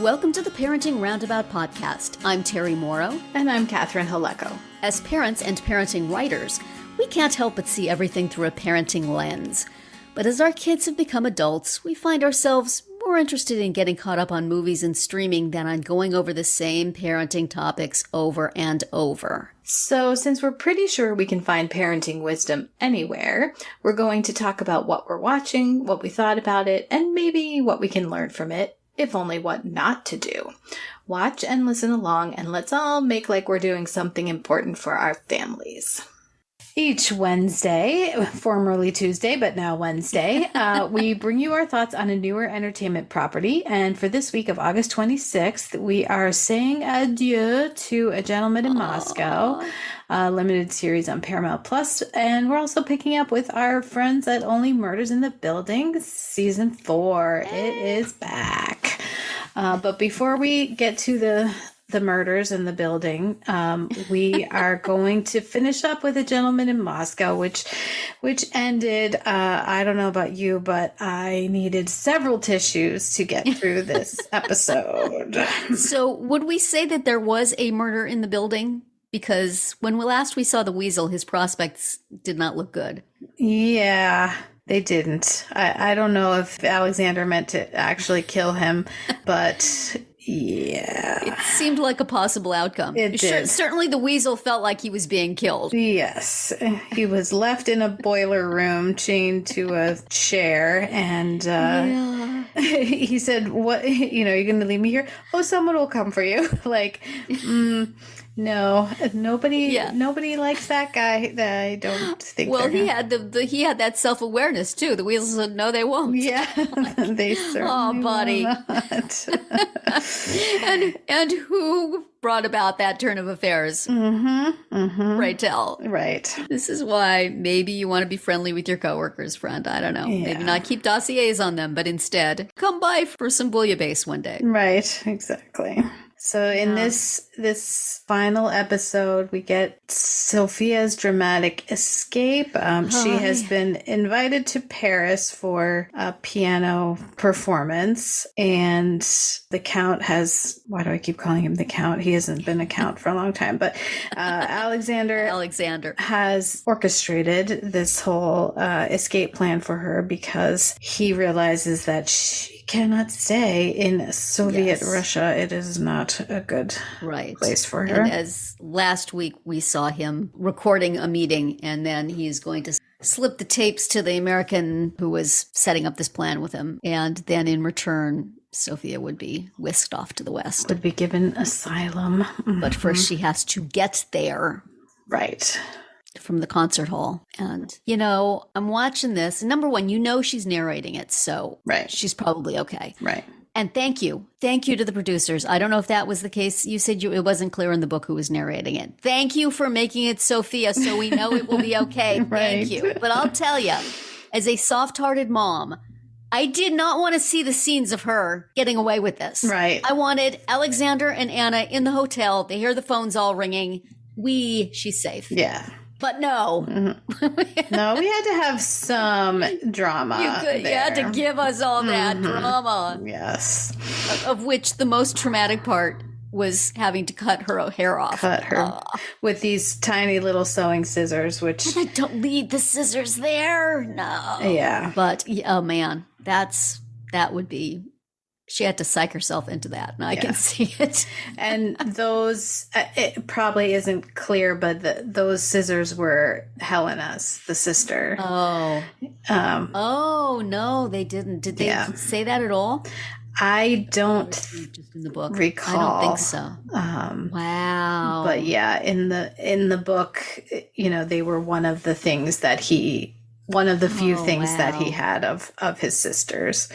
Welcome to the Parenting Roundabout podcast. I'm Terry Morrow. And I'm Catherine Haleko. As parents and parenting writers, we can't help but see everything through a parenting lens. But as our kids have become adults, we find ourselves more interested in getting caught up on movies and streaming than on going over the same parenting topics over and over. So since we're pretty sure we can find parenting wisdom anywhere, we're going to talk about what we're watching, what we thought about it, and maybe what we can learn from it, if only what not to do. Watch and listen along, and let's all make like we're doing something important for our families. Each Wednesday, formerly Tuesday, but now Wednesday, we bring you our thoughts on a newer entertainment property. And for this week of August 26th, we are saying adieu to A Gentleman in Moscow, a limited series on Paramount Plus. And we're also picking up with our friends at Only Murders in the Building, season 4. It is back. But before we get to the murders in the building, we are going to finish up with A Gentleman in Moscow, which ended, I don't know about you, but I needed several tissues to get through this episode. So would we say that there was a murder in the building? Because when last we saw the weasel, his prospects did not look good. Yeah. They didn't. I don't know if Alexander meant to actually kill him, but yeah. It seemed like a possible outcome. It did. Certainly the weasel felt like he was being killed. Yes. He was left in a boiler room, chained to a chair, and he said, "What, you're going to leave me here? Oh, someone will come for you." Like, no, nobody likes that guy. I don't think. Well, he had he had that self-awareness too. The weasel said, "No, they won't." Yeah, they certainly buddy. will not. and who brought about that turn of affairs? Pray tell. Right. This is why maybe you want to be friendly with your coworkers, friend. I don't know. Yeah. Maybe not keep dossiers on them, but instead come by for some bouillabaisse one day. Right. Exactly. So in this final episode, we get Sophia's dramatic escape. She has been invited to Paris for a piano performance, and the Count has, why do I keep calling him the Count? He hasn't been a Count for a long time, but Alexander has orchestrated this whole escape plan for her because he realizes that she cannot stay in Soviet Russia. It is not a good place for her. And as last week we saw him recording a meeting, and then he's going to slip the tapes to the American who was setting up this plan with him. And then in return, Sophia would be whisked off to the West. Would be given asylum. But first she has to get there. Right. From the concert hall. And, I'm watching this. Number one, she's narrating it, so she's probably okay. Right. And thank you. Thank you to the producers. I don't know if that was the case. You said it wasn't clear in the book who was narrating it. Thank you for making it Sophia so we know it will be okay. Right. Thank you. But I'll tell you, as a soft-hearted mom, I did not want to see the scenes of her getting away with this. Right. I wanted Alexander and Anna in the hotel. They hear the phones all ringing. She's safe. Yeah. But no. Mm-hmm. No, we had to have some drama. You had to give us all that drama. Yes. Of which the most traumatic part was having to cut her hair off. Cut her with these tiny little sewing scissors, which... And I don't leave the scissors there. No. Yeah. But, oh man, that would be... She had to psych herself into that, and I can see it. And those, it probably isn't clear, but those scissors were Helena's, the sister. Oh. No, they didn't. Did they say that at all? I don't just in the book. recall. I don't think so. Wow. But yeah, in the book, they were one of the things that one of the few things that he had of his sisters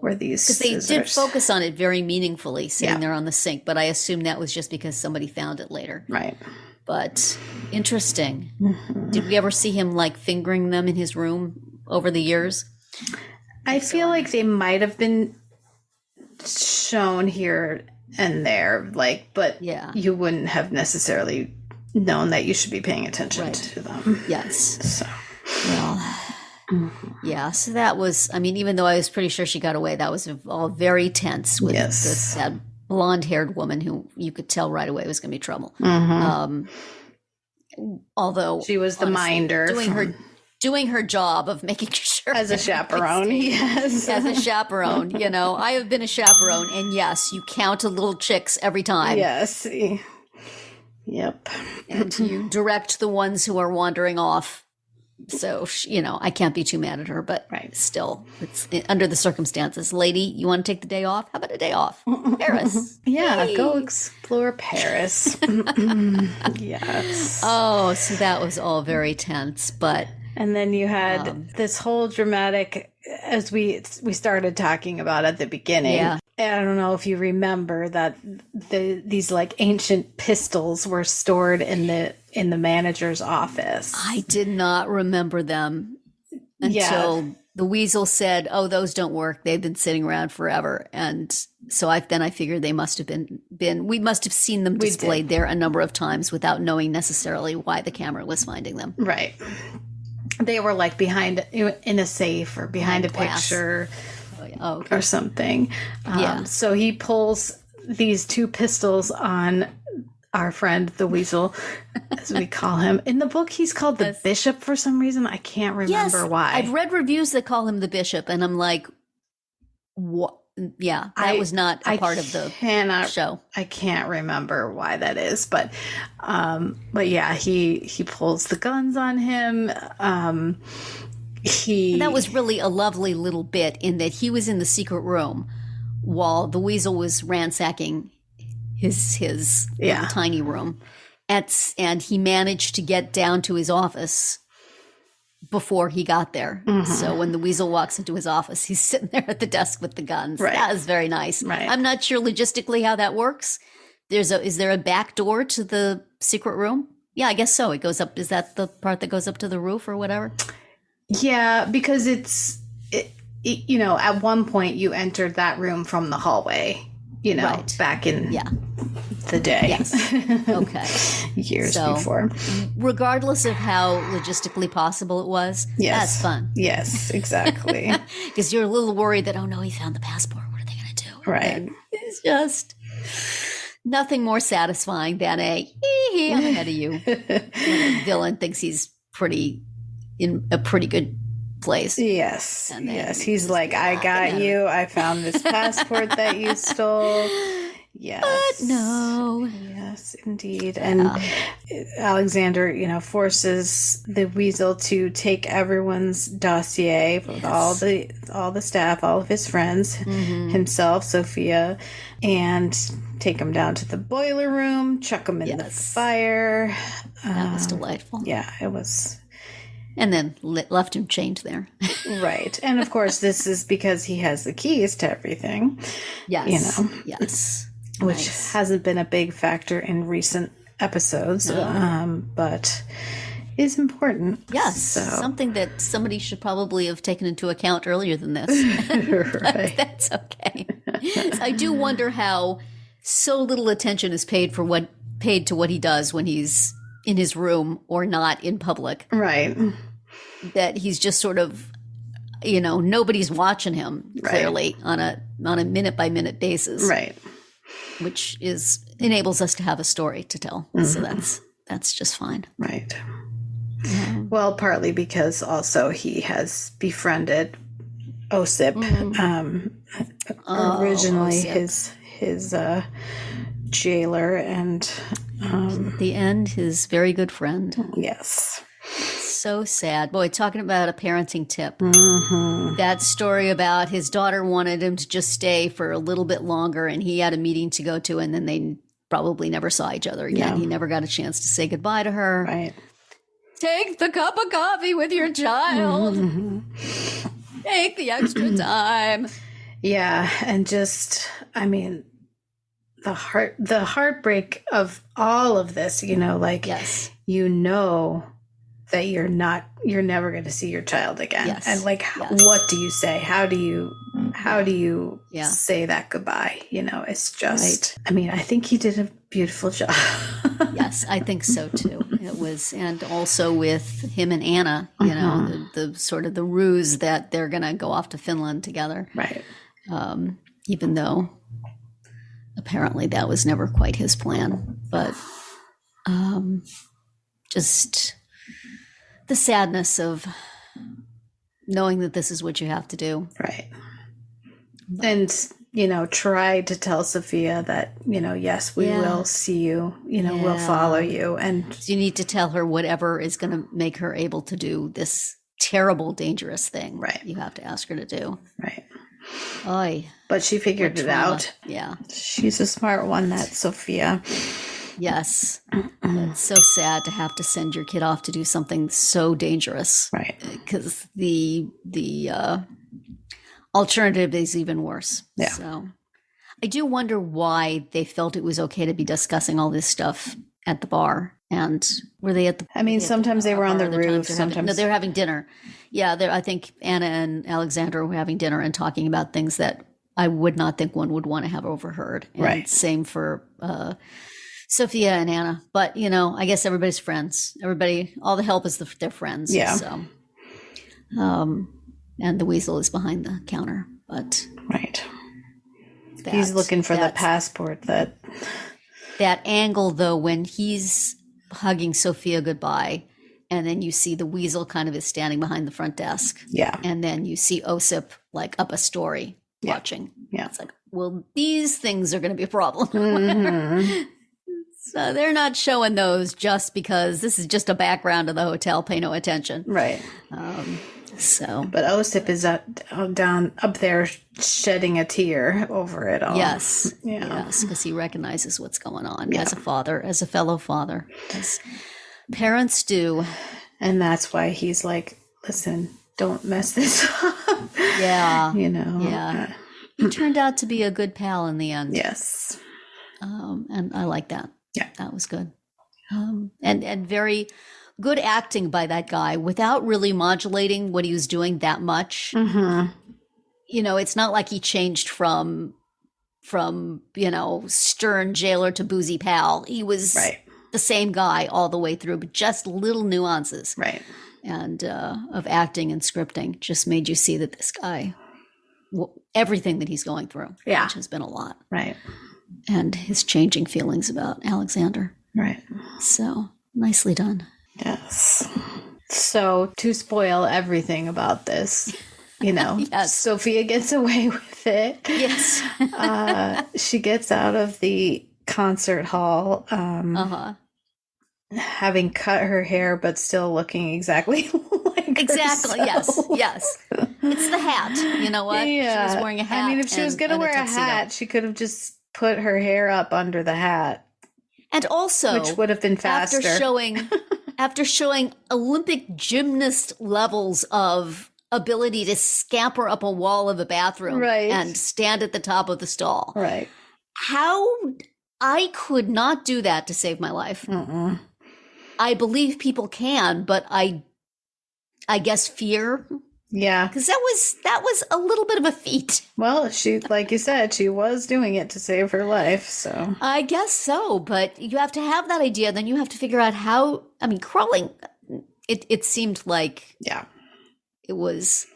were these scissors. Because they did focus on it very meaningfully, sitting there on the sink, but I assume that was just because somebody found it later. Right. But interesting. Mm-hmm. Did we ever see him fingering them in his room over the years? I feel like they might have been shown here and there, but you wouldn't have necessarily known that you should be paying attention to them. Yes. So. Well, Yeah, so that was, I mean, even though I was pretty sure she got away, that was all very tense with Yes. this blonde-haired woman who you could tell right away was going to be trouble. Although she was the honestly, minder. Doing her job of making sure As a chaperone, yes. As a chaperone, I have been a chaperone, and yes, you count little chicks every time. Yes. Yep. And you direct the ones who are wandering off. So, I can't be too mad at her, but still, it's under the circumstances. Lady, you want to take the day off? How about a day off? Paris. Yeah, go explore Paris. Yes. Oh, so that was all very tense, but... And then you had this whole dramatic, as we started talking about at the beginning. Yeah. I don't know if you remember that these like ancient pistols were stored in the manager's office. I did not remember them until the weasel said, "Oh, those don't work. They've been sitting around forever." And so I figured they must have been we must have seen them displayed there a number of times without knowing necessarily why the camera was finding them. Right. They were like behind in a safe or behind a picture or something. So he pulls these two pistols on our friend, the weasel, as we call him. In the book, he's called the Bishop for some reason. I can't remember why. I've read reviews that call him the Bishop, and I'm like, what? Yeah, that was not a part of the show. I can't remember why that is, but yeah, he pulls the guns on him. And that was really a lovely little bit in that he was in the secret room while the weasel was ransacking his little tiny room, and he managed to get down to his office before he got there. So when the weasel walks into his office, he's sitting there at the desk with the guns. Right. That is very nice. Right. I'm not sure logistically how that works. Is there a back door to the secret room? Yeah, I guess so. It goes up. Is that the part that goes up to the roof or whatever? Yeah, because at one point you entered that room from the hallway, back in the day. Yes. Okay. Years before. Regardless of how logistically possible it was, that's fun. Yes, exactly. Because you're a little worried that, oh no, he found the passport. What are they going to do? Right. And it's just nothing more satisfying than I'm ahead of you. When a villain thinks he's in a pretty good place. Yes. Yes. He's like, I got you. I found this passport that you stole. Yes. But no. Yes, indeed. And Alexander, forces the weasel to take everyone's dossier with all the staff, all of his friends, himself, Sophia, and take them down to the boiler room, chuck them in the fire. That was delightful. Yeah, it was. And then left him chained there. Right. And of course, this is because he has the keys to everything. Yes. Yes. Which hasn't been a big factor in recent episodes, but is important. Yes. So. Something that somebody should probably have taken into account earlier than this. Right. That's okay. So I do wonder how so little attention is paid to what he does when he's in his room or not in public. Right. That he's just sort of, nobody's watching him clearly on a minute by minute basis. Right. Which enables us to have a story to tell. So that's just fine. Right. Well, partly because also he has befriended Osip. Originally Osip. his jailer, and the end, his very good friend. Yes. So sad. Boy, talking about a parenting tip. That story about his daughter wanted him to just stay for a little bit longer, and he had a meeting to go to, and then they probably never saw each other again. No. He never got a chance to say goodbye to her. Right. Take the cup of coffee with your child. Take the extra time. Yeah, and just, the heartbreak of all of this, that you're never going to see your child again. Yes. And what do you say? How do you how do you Yeah. say that goodbye? You know, it's just, Right. I mean, I think he did a beautiful job. Yes, I think so too. It was, and also with him and Anna, you know, the sort of the ruse that they're going to go off to Finland together. Right. Even though apparently that was never quite his plan. But just the sadness of knowing that this is what you have to do. Right. And, you know, try to tell Sophia that, you know, yes, we will see you, you know, we'll follow you. And you need to tell her whatever is going to make her able to do this terrible, dangerous thing. Right. You have to ask her to do. Right. Oy. But she figured it out. Yeah. She's a smart one, that Sophia. Yes. It's so sad to have to send your kid off to do something so dangerous. Right. Because the alternative is even worse. Yeah. So I do wonder why they felt it was okay to be discussing all this stuff at the bar. And were they at the? I mean, sometimes they were on the roof. Sometimes they're having dinner. Yeah, I think Anna and Alexander were having dinner and talking about things that I would not think one would want to have overheard. And right. Same for Sophia and Anna. But you know, I guess everybody's friends. Everybody, all the help is their friends. Yeah. So, and the weasel is behind the counter, but right. He's looking for the passport that angle though, when he's hugging Sophia goodbye, and then you see the weasel kind of is standing behind the front desk. Yeah. And then you see Osip like up a story watching. Yeah. It's like, well, these things are going to be a problem. So they're not showing those just because this is just a background of the hotel. Pay no attention. Right. But Osip is down up there shedding a tear over it all. Yes. Yeah. Yes, because he recognizes what's going on as a father, as a fellow father, as parents do. And that's why he's like, listen, don't mess this up. Yeah. You know. Yeah. He turned out to be a good pal in the end. Yes. And I like that. Yeah. That was good. And very good acting by that guy without really modulating what he was doing that much. Mm-hmm. You know, it's not like he changed from you know, stern jailer to boozy pal. He was the same guy all the way through, but just little nuances. Right. And of acting and scripting just made you see that this guy, everything that he's going through, which has been a lot. Right. And his changing feelings about Alexander. Right. So nicely done. Yes. So to spoil everything about this, you know, Yes. Sophia gets away with it. Yes. She gets out of the concert hall, having cut her hair, but still looking exactly like Exactly. herself. Yes. It's the hat. You know what? Yeah. She was wearing a hat. I mean, if she was going to wear a hat, she could have just put her hair up under the hat. And also, which would have been faster. After showing Olympic gymnast levels of ability to scamper up a wall of a bathroom and stand at the top of the stall. Right. How I could not do that to save my life. Mm-mm. I believe people can, but I guess fear. Yeah. Because that was a little bit of a feat. Well, she, like you said, she was doing it to save her life, so. I guess so, but you have to have that idea. Then you have to figure out how, I mean, crawling, it seemed like it was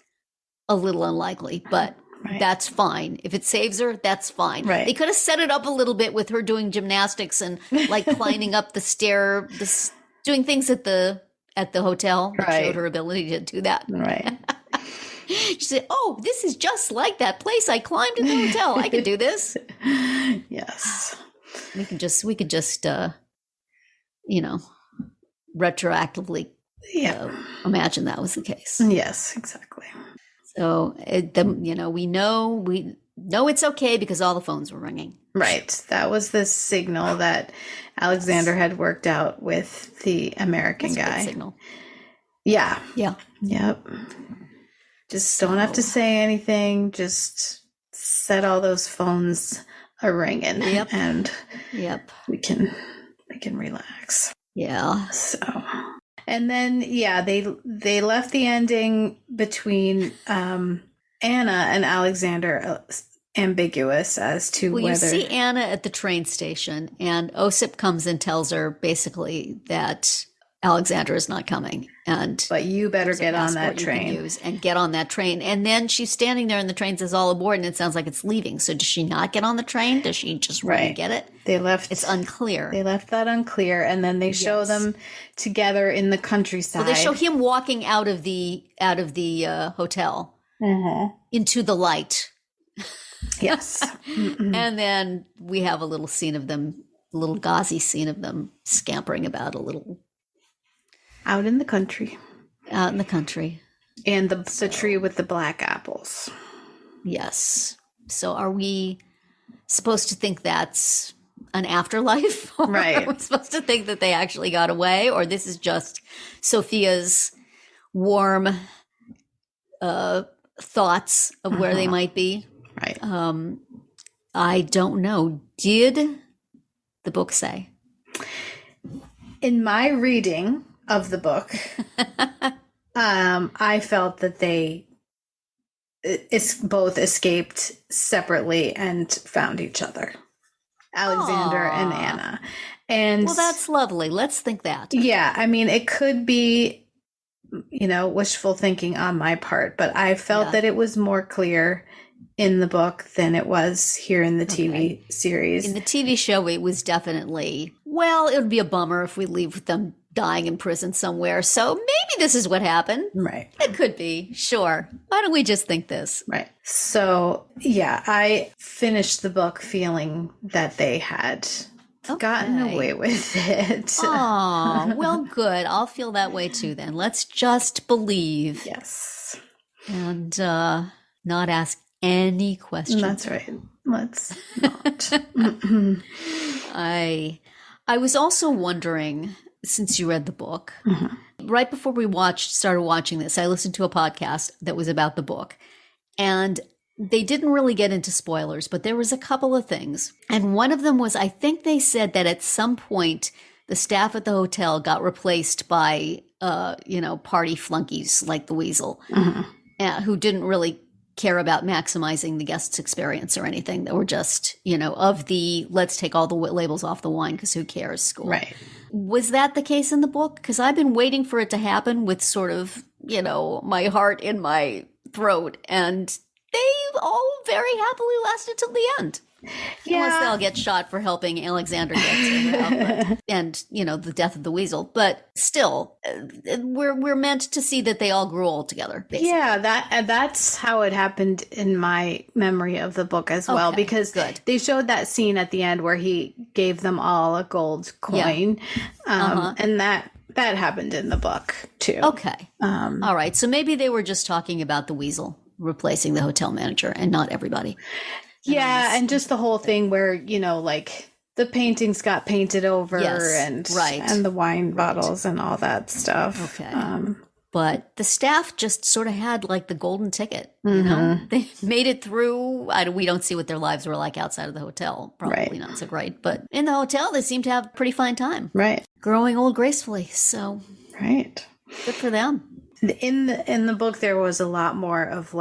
a little unlikely, but that's fine. If it saves her, that's fine. Right. They could have set it up a little bit with her doing gymnastics and like climbing up the stair, doing things at the hotel that showed her ability to do that. Right. She said, "Oh, this is just like that place I climbed in the hotel. I can do this." Yes. We could just you know, retroactively imagine that was the case. Yes, exactly. So, you know, we know it's okay because all the phones were ringing. Right. That was the signal that Alexander had worked out with the American That's a guy. good signal. Yeah. Yeah. Yep. Just don't have to say anything. Just set all those phones a ringing. Yep. And we can relax. Yeah. So, and then they left the ending between Anna Anna and Alexander ambiguous as to Well, whether... you see Anna at the train station, and Osip comes and tells her basically that Alexander is not coming, but you better get on that train. You can use and get on that train. And then she's standing there, and the train says all aboard, and it sounds like it's leaving. So does she not get on the train? Does she just really get it? It's unclear. They left that unclear, and then they show them together in the countryside. Well, they show him walking out of the hotel into the light. Yes. And then we have a little scene of them, a little gauzy scene of them scampering about a little. Out in the country. Out in the country. And the tree with the black apples. Yes. So are we supposed to think that's an afterlife? Or right. Are we supposed to think that they actually got away? Or this is just Sophia's warm thoughts of where they might be? Right. I don't know. Did the book say? In my reading of the book, I felt that they both escaped separately and found each other. Alexander and Anna. And well, that's lovely. Let's think that. Yeah, I mean, it could be, wishful thinking on my part, but I felt that it was more clear in the book than it was here in the TV series. In the TV show, it was definitely, well, it would be a bummer if we leave with them dying in prison somewhere. So maybe this is what happened. Right. It could be. Sure. Why don't we just think this? Right. So, yeah, I finished the book feeling that they had gotten away with it. Oh, well, good. I'll feel that way too then. Let's just believe. Yes. And not ask any questions. That's right. Let's not. I was also wondering, since you read the book, right before we started watching this, I listened to a podcast that was about the book, and they didn't really get into spoilers, but there was a couple of things. And one of them was, I think they said that at some point, the staff at the hotel got replaced by, party flunkies like the Weasel, who didn't really care about maximizing the guest's experience or anything. They were just, of the let's take all the labels off the wine because who cares school. Right. Was that the case in the book? Because I've been waiting for it to happen with sort of, my heart in my throat. And they all very happily lasted till the end. Yeah. Unless they'll get shot for helping Alexander get out. And, the death of the Weasel. But still, we're meant to see that they all grew old together, basically. Yeah, that's how it happened in my memory of the book as well. Because they showed that scene at the end where he gave them all a gold coin. Yeah. And that happened in the book, too. Okay. All right. So maybe they were just talking about the Weasel replacing the hotel manager and not everybody. Yeah, and just the whole thing where, the paintings got painted over and the wine bottles and all that stuff. Okay. But the staff just sort of had like the golden ticket, They made it through. We don't see what their lives were like outside of the hotel. Probably not so great. But in the hotel, they seem to have a pretty fine time. Right. Growing old gracefully. So right. Good for them. In the book, there was a lot more of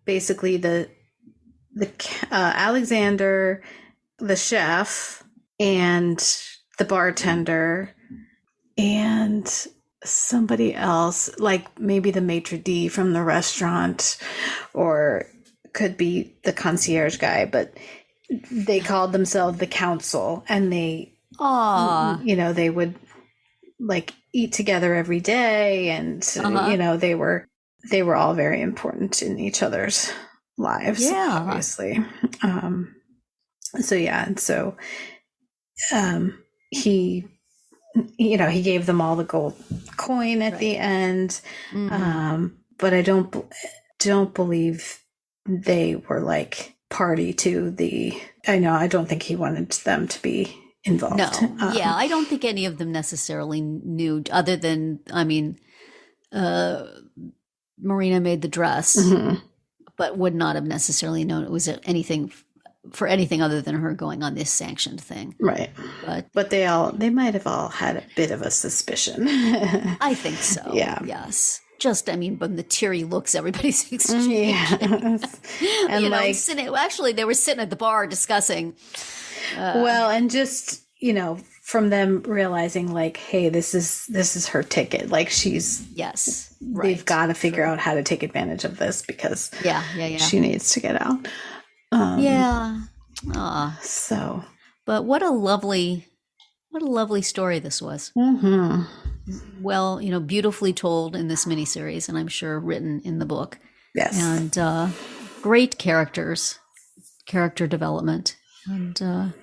basically the Alexander, the chef, and the bartender, and somebody else, like maybe the maitre d' from the restaurant, or could be the concierge guy, but they called themselves the council, and they would eat together every day, and they were all very important in each other's lives, obviously. He gave them all the gold coin at the end, but I don't believe they were party to the. I don't think he wanted them to be involved. No, I don't think any of them necessarily knew, other than Marina made the dress. But would not have necessarily known it was anything other than her going on this sanctioned thing. Right. But they might have all had a bit of a suspicion. I think so. Yeah. Yes. just, I mean, from the teary looks everybody's exchanging. Yes. And actually, they were sitting at the bar discussing. And just, from them realizing like, hey, this is her ticket. Like they've got to figure out how to take advantage of this because she needs to get out. So, but what a lovely story this was. Mm-hmm. Well, beautifully told in this miniseries, and I'm sure written in the book. Yes. And great character development, and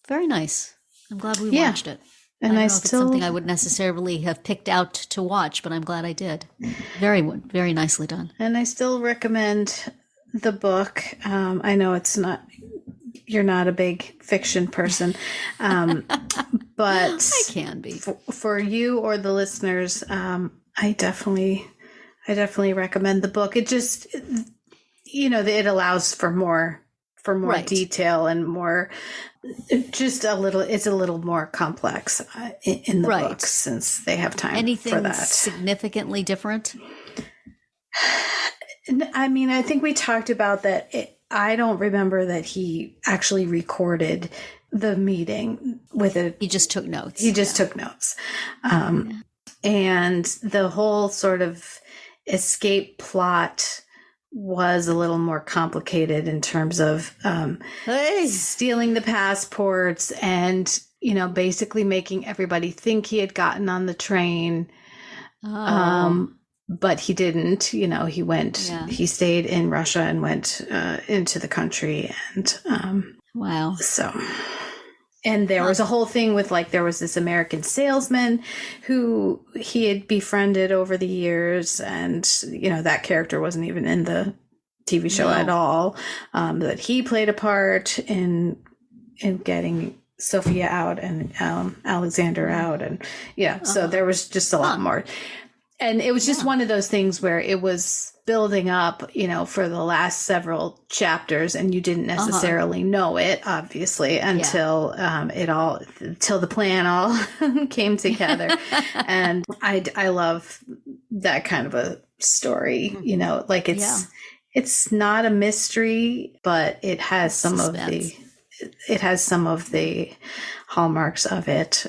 very nice. I'm glad we watched it. And I don't know if it's something I would necessarily have picked out to watch, but I'm glad I did. Very, very nicely done. And I still recommend the book. I know you're not a big fiction person, but I can be. For you or the listeners, I definitely recommend the book. It just, it allows for more detail and more, it's a little more complex in the book since they have time Anything for that. Significantly different? I mean, I think we talked about that. I don't remember that he actually recorded the meeting with it. He just took notes. Took notes. And the whole sort of escape plot was a little more complicated in terms of stealing the passports and, basically making everybody think he had gotten on the train. But he didn't, he went, he stayed in Russia and went into the country. And wow. So, and there was a whole thing with there was this American salesman who he had befriended over the years. And, that character wasn't even in the TV show at all. That he played a part in getting Sophia out and Alexander out. And so there was just a lot more. And it was just one of those things where it was building up, for the last several chapters, and you didn't necessarily know it, obviously, until till the plan all came together. And I love that kind of a story, it's not a mystery, but it has some of the hallmarks of it.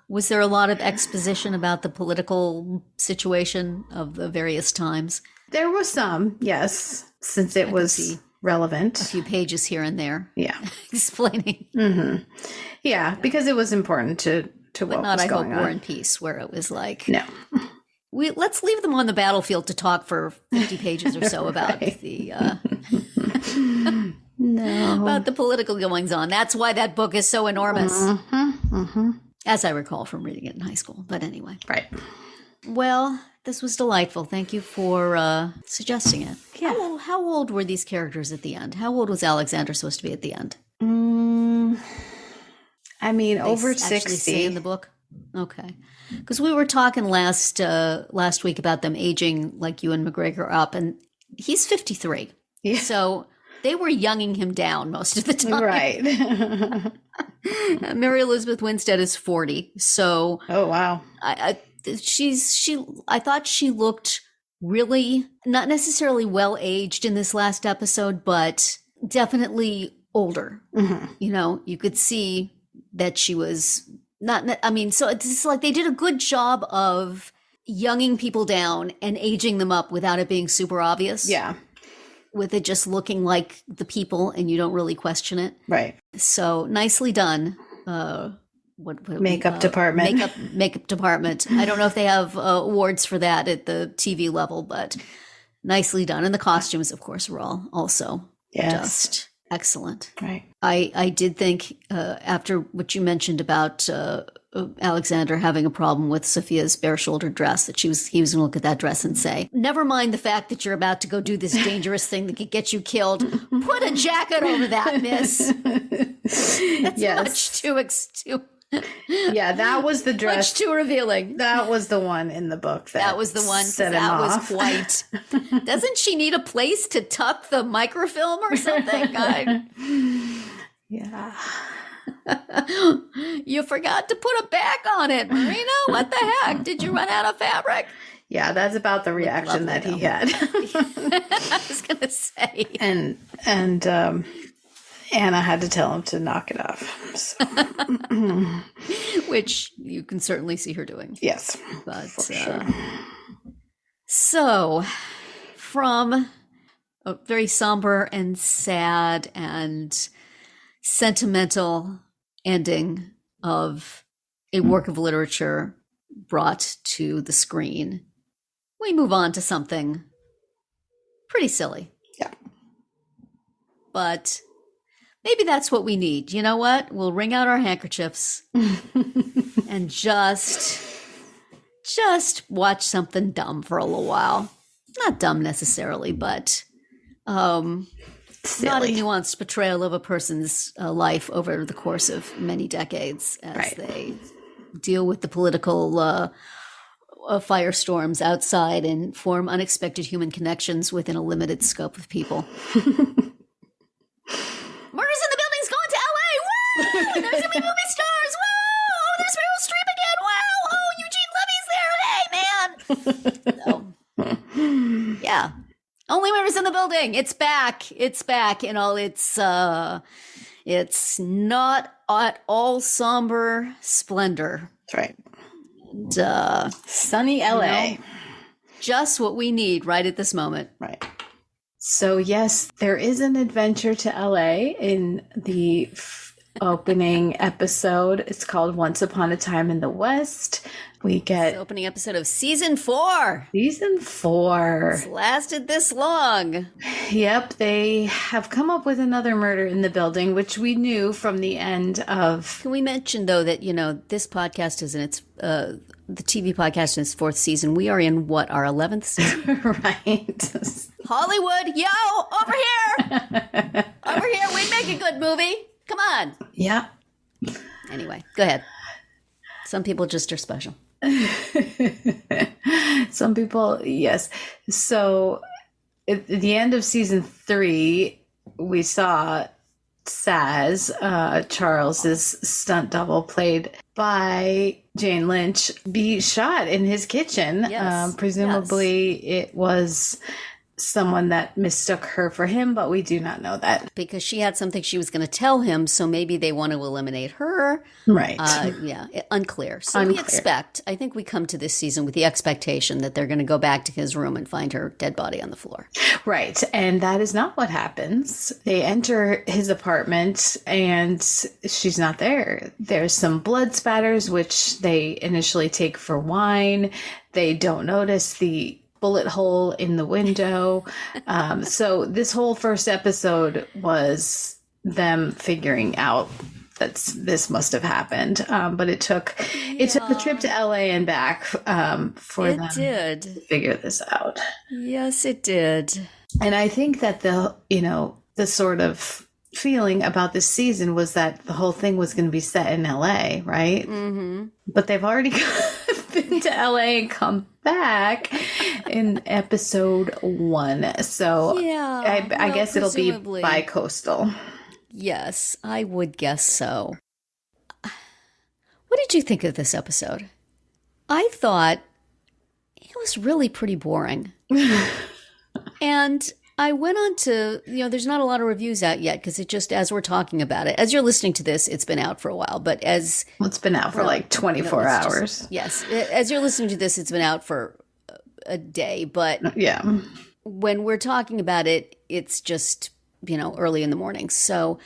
Was there a lot of exposition about the political situation of the various times? There was some, yes, since it was relevant. A few pages here and there. Yeah. Explaining. Mm-hmm. Yeah, because it was important to what was going on. But not, I hope, War and Peace, where it was like... No. Let's leave them on the battlefield to talk for 50 pages or so about the... No. About the political goings on. That's why that book is so enormous. Mm-hmm. Mm-hmm. As I recall from reading it in high school. But anyway. Right. Well, this was delightful. Thank you for suggesting it. Yeah. How old were these characters at the end? How old was Alexander supposed to be at the end? I mean, over 60. Actually say in the book? Okay. Because we were talking last week about them aging like Ewan McGregor up, and he's 53. Yeah. So... they were younging him down most of the time. Right. Mary Elizabeth Winstead is 40. So. Oh, wow. I thought she looked really not necessarily well aged in this last episode, but definitely older. Mm-hmm. You could see that she was not, I mean, so it's like they did a good job of younging people down and aging them up without it being super obvious. Yeah. With it just looking like the people and you don't really question it. Right. So nicely done. Makeup department. Makeup department. I don't know if they have awards for that at the TV level, but nicely done. And the costumes, of course, were also just excellent. Right. I did think after what you mentioned about Alexander having a problem with Sophia's bare-shouldered dress, that he was going to look at that dress and say, never mind the fact that you're about to go do this dangerous thing that could get you killed. Put a jacket over that, miss. That's much too yeah, that was the dress. Much too revealing. That was the one in the book. That was the one. That was quite. Doesn't she need a place to tuck the microfilm or something? Yeah. You forgot to put a back on it, Marina. What the heck? Did you run out of fabric? Yeah, that's about the reaction that he had. I was going to say. And Anna had to tell him to knock it off. So. Which you can certainly see her doing. Yes, but for sure. So, from a very somber and sad and sentimental ending of a work of literature brought to the screen, we move on to something pretty silly. Yeah. But maybe that's what we need. You know what? We'll wring out our handkerchiefs and just watch something dumb for a little while. Not dumb necessarily, but not a nuanced portrayal of a person's life over the course of many decades as they deal with the political firestorms outside and form unexpected human connections within a limited scope of people. Murders in the Building's going to LA! Woo! There's gonna be movie stars! Woo! Oh, there's Meryl Streep again! Wow! Oh, Eugene Levy's there! Hey, man! Yeah. Only Murders in the Building! It's back! It's back in all it's not at all somber splendor. That's right. And, sunny LA. Just what we need right at this moment. Right. So, yes, there is an adventure to LA in the opening episode. It's called Once Upon a Time in the West. We get the opening episode of season 4. Season 4. It's lasted this long. Yep, they have come up with another murder in the building, which we knew from the end of. Can we mention, though, that, this podcast is in its, the TV podcast in its 4th season. We are in, what, our 11th season? Right. Hollywood, yo, over here. Over here, we make a good movie. Come on. Yeah. Anyway, go ahead. Some people just are special. Some people, yes. So at the end of season 3, we saw Saz, Charles's stunt double, played by Jane Lynch, be shot in his kitchen. Yes. Presumably it was someone that mistook her for him, but we do not know that. Because she had something she was going to tell him, so maybe they want to eliminate her. Right. Unclear. So Unclear. We expect, I think we come to this season with the expectation that they're going to go back to his room and find her dead body on the floor. Right. And that is not what happens. They enter his apartment and she's not there. There's some blood spatters, which they initially take for wine. They don't notice the bullet hole in the window. So this whole first episode was them figuring out that this must have happened. But it took a trip to LA and back for them to figure this out. Yes, it did. And I think that the sort of feeling about this season was that the whole thing was going to be set in LA, right? Mm-hmm. But they've already been to LA and come back in episode 1. So yeah, I guess it'll be bi-coastal. Yes, I would guess so. What did you think of this episode? I thought it was really pretty boring. And I went on to, there's not a lot of reviews out yet because it just, as we're talking about it, as you're listening to this, it's been out for a while, but it's been out for like 24 hours. Yes. As you're listening to this, it's been out for a day, but yeah, when we're talking about it, it's just, early in the morning. So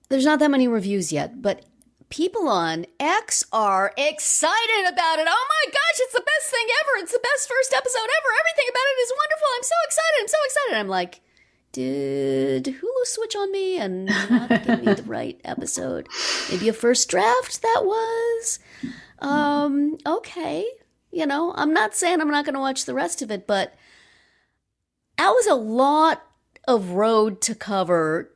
there's not that many reviews yet, but people on X are excited about it. Oh my gosh, it's the best thing ever. It's the best first episode ever. Everything about it is wonderful. I'm so excited. I'm so excited. I'm like, did Hulu switch on me and not give me the right episode? Maybe a first draft that was. Okay. I'm not saying I'm not going to watch the rest of it, but that was a lot of road to cover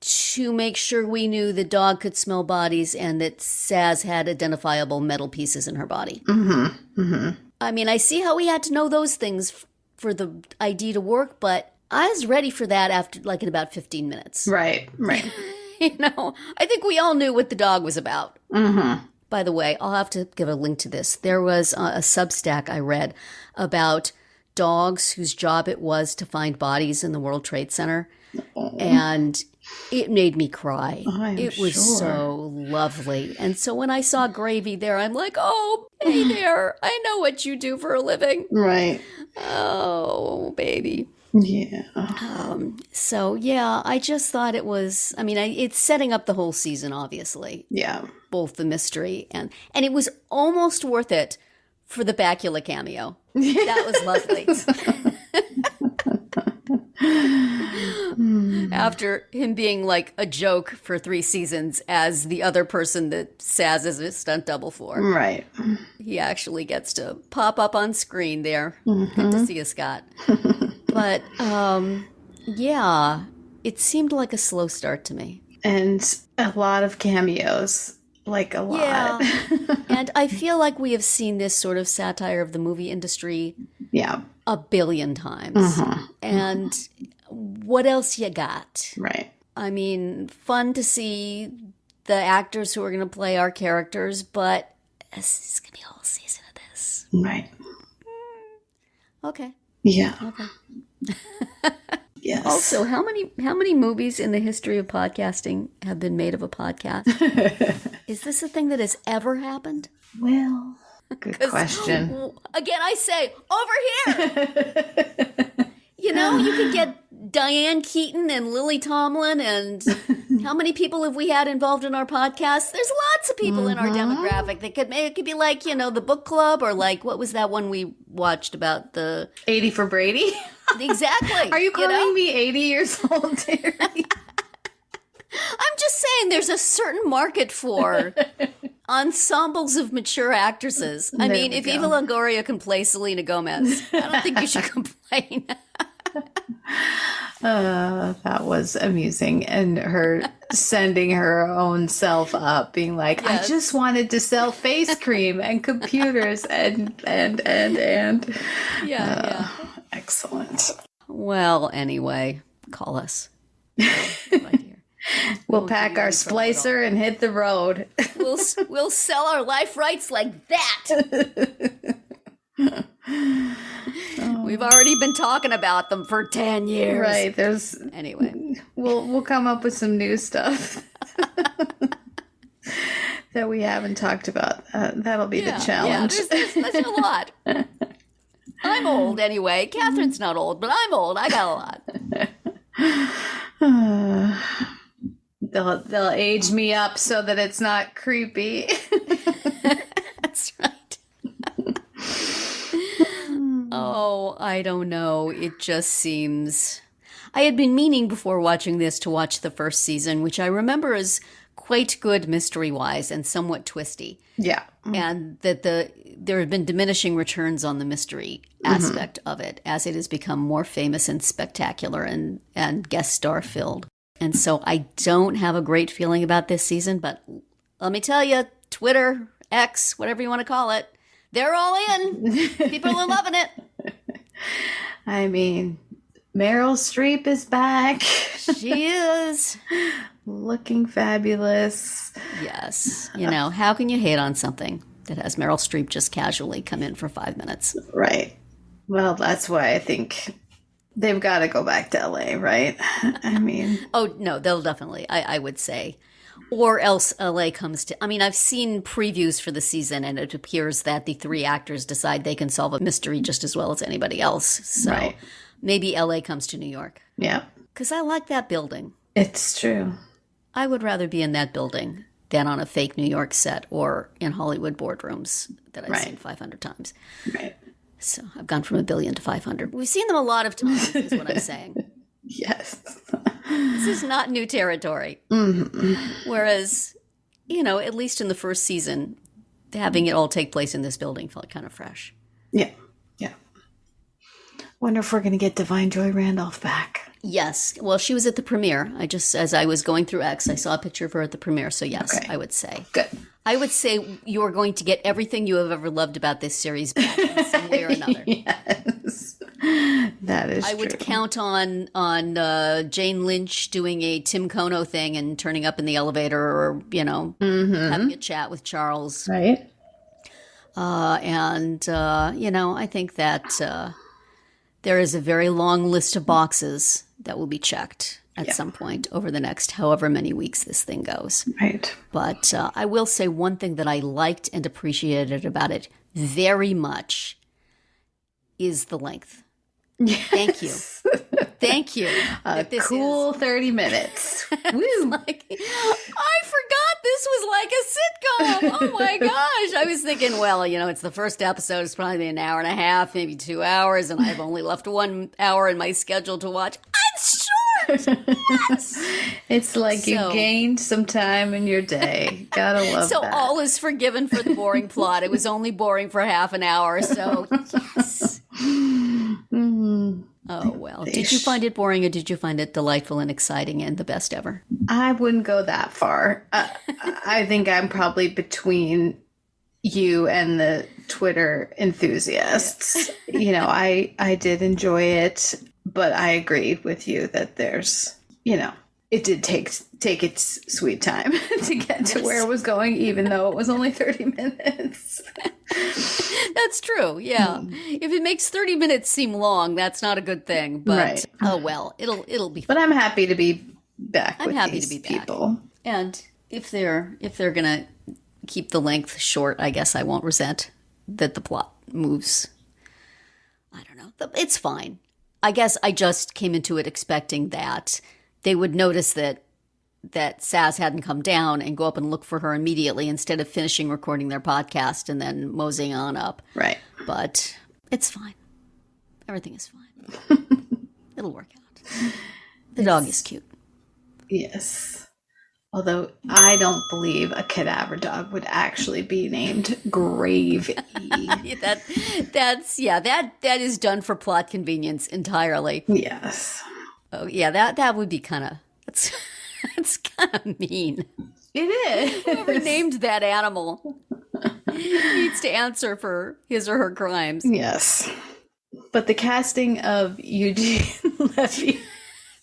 to make sure we knew the dog could smell bodies and that Saz had identifiable metal pieces in her body. Mm-hmm. Mm-hmm. I mean, I see how we had to know those things for the ID to work, but I was ready for that after, in about 15 minutes. Right. I think we all knew what the dog was about. Mm-hmm. By the way, I'll have to give a link to this. There was a Substack I read about dogs whose job it was to find bodies in the World Trade Center. And it made me cry. It was so lovely. And so when I saw Gravy there, I'm like, oh, hey there. I know what you do for a living. Right. Oh, baby. Yeah. So, yeah, I just thought it was, I mean, it's setting up the whole season, obviously. Yeah. Both the mystery and it was almost worth it for the Bakula cameo. That was lovely. After him being like a joke for 3 seasons as the other person that Saz is a stunt double for. Right. He actually gets to pop up on screen there. Good to see you, Scott. But, yeah, it seemed like a slow start to me. And a lot of cameos. Like a lot. Yeah. And I feel like we have seen this sort of satire of the movie industry a billion times. And what else you got? Right. I mean, fun to see the actors who are going to play our characters, but this is going to be a whole season of this. Right. Okay. Yeah. Okay. Yes. Also, how many movies in the history of podcasting have been made of a podcast? Is this a thing that has ever happened? Well, good question. Again, I say, over here. You know, you could get Diane Keaton and Lily Tomlin, and how many people have we had involved in our podcast? There's lots of people in our demographic that it could be like, you know, the book club, or like, what was that one we watched about the 80 for Brady? Exactly. Are you calling me 80 years old, Terry? I'm just saying there's a certain market for ensembles of mature actresses. I mean, if Eva Longoria can play Selena Gomez, I don't think you should complain. That was amusing. And her sending her own self up, being like, yes. I just wanted to sell face cream and computers and. Yeah. Excellent. Well, anyway, call us. Right here. We'll pack our splicer and hit the road. We'll sell our life rights like that. We've already been talking about them for 10 years. Right. Anyway. We'll come up with some new stuff that we haven't talked about. That'll be the challenge. Yeah, there's a lot. I'm old anyway. Catherine's not old, but I'm old. I got a lot. They'll age me up so that it's not creepy. That's right. Oh, I don't know. It just seems... I had been meaning before watching this to watch the first season, which I remember is quite good mystery-wise and somewhat twisty. Yeah. And that there have been diminishing returns on the mystery aspect of it as it has become more famous and spectacular and guest star filled. And so I don't have a great feeling about this season, but let me tell you, Twitter, X, whatever you want to call it, they're all in. People are loving it. I mean, Meryl Streep is back. She is. Looking fabulous. Yes. You know, how can you hate on something that has Meryl Streep just casually come in for 5 minutes? Right. Well, that's why I think they've got to go back to LA, right? I mean. Oh, no, they'll definitely, I would say. Or else LA comes to, I mean, I've seen previews for the season and it appears that the 3 actors decide they can solve a mystery just as well as anybody else. So maybe LA comes to New York. Yeah. Because I like that building. It's true. I would rather be in that building than on a fake New York set or in Hollywood boardrooms that I've seen 500 times. Right. So I've gone from 1 billion to 500. We've seen them a lot of times, is what I'm saying. Yes. This is not new territory. Mm-hmm. Whereas, you know, at least in the first season, having it all take place in this building felt kind of fresh. Yeah. Yeah. Wonder if we're going to get Divine Joy Randolph back. Yes. Well, she was at the premiere. As I was going through X, I saw a picture of her at the premiere. So yes, I would say. Good. I would say you are going to get everything you have ever loved about this series back in some way or another. Yes. That is I true. would count on Jane Lynch doing a Tim Kono thing and turning up in the elevator, or having a chat with Charles. Right. I think that there is a very long list of boxes that will be checked at some point over the next however many weeks this thing goes. Right. But I will say one thing that I liked and appreciated about it very much is the length. Yes. Thank you. Thank you. A cool 30 minutes. Woo! I forgot this was like a sitcom. Oh my gosh. I was thinking, well, it's the first episode. It's probably an hour and a half, maybe 2 hours, and I've only left 1 hour in my schedule to watch. It's short. Yes. It's like you gained some time in your day. Gotta love so that. So all is forgiven for the boring plot. It was only boring for half an hour, so yes. Mm-hmm. Oh, well. Did you find it boring, or did you find it delightful and exciting and the best ever? I wouldn't go that far. I think I'm probably between you and the Twitter enthusiasts. I did enjoy it, but I agreed with you that there's, it did take its sweet time to get to where it was going, even though it was only 30 minutes. That's true. Yeah. If it makes 30 minutes seem long, that's not a good thing. But right. Oh well, it'll be fun. But I'm happy to be back. I'm with happy these to be back. people. And if they're gonna keep the length short, I guess I won't resent that the plot moves. I don't know. It's fine. I guess I just came into it expecting that they would notice that Saz hadn't come down and go up and look for her immediately instead of finishing recording their podcast and then moseying on up. Right. But it's fine. Everything is fine. It'll work out. The dog is cute. Yes. Although I don't believe a cadaver dog would actually be named Gravy. that is done for plot convenience entirely. Yes. Oh yeah, that would be kind of that's kind of mean. It is. Whoever named that animal needs to answer for his or her crimes. Yes. But the casting of Eugene Levy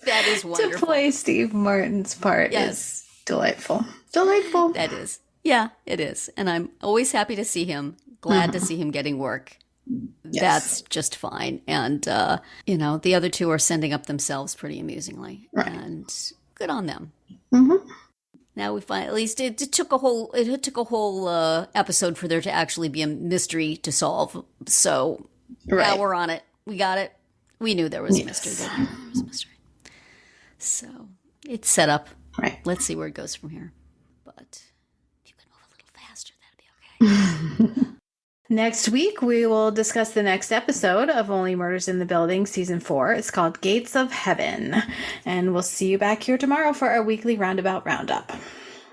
that is wonderful. to play Steve Martin's part is delightful. Delightful. That is. Yeah, it is. And I'm always happy to see him. Glad to see him getting work. Yes. That's just fine. And, the other two are sending up themselves pretty amusingly. Right. And good on them. Mm-hmm. Now we find, at least it took a whole episode for there to actually be a mystery to solve. So now we're on it. We got it. We knew there was a mystery. There was a mystery. So it's set up. Right. Let's see where it goes from here. But if you could move a little faster, that'd be okay. Next week, we will discuss the next episode of Only Murders in the Building, Season 4. It's called Gates of Heaven. And we'll see you back here tomorrow for our weekly Roundabout Roundup.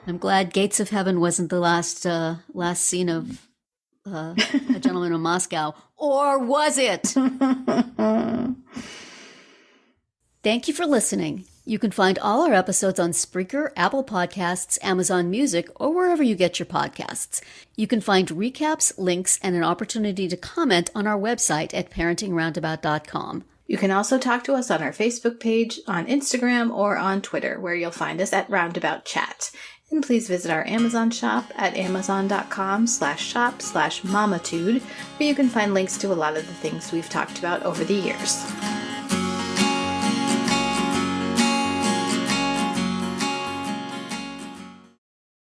I'm glad Gates of Heaven wasn't the last scene of A Gentleman in Moscow. Or was it? Thank you for listening. You can find all our episodes on Spreaker, Apple Podcasts, Amazon Music, or wherever you get your podcasts. You can find recaps, links, and an opportunity to comment on our website at parentingroundabout.com. You can also talk to us on our Facebook page, on Instagram, or on Twitter, where you'll find us at Roundabout Chat. And please visit our Amazon shop at amazon.com/shop/mamatude, where you can find links to a lot of the things we've talked about over the years.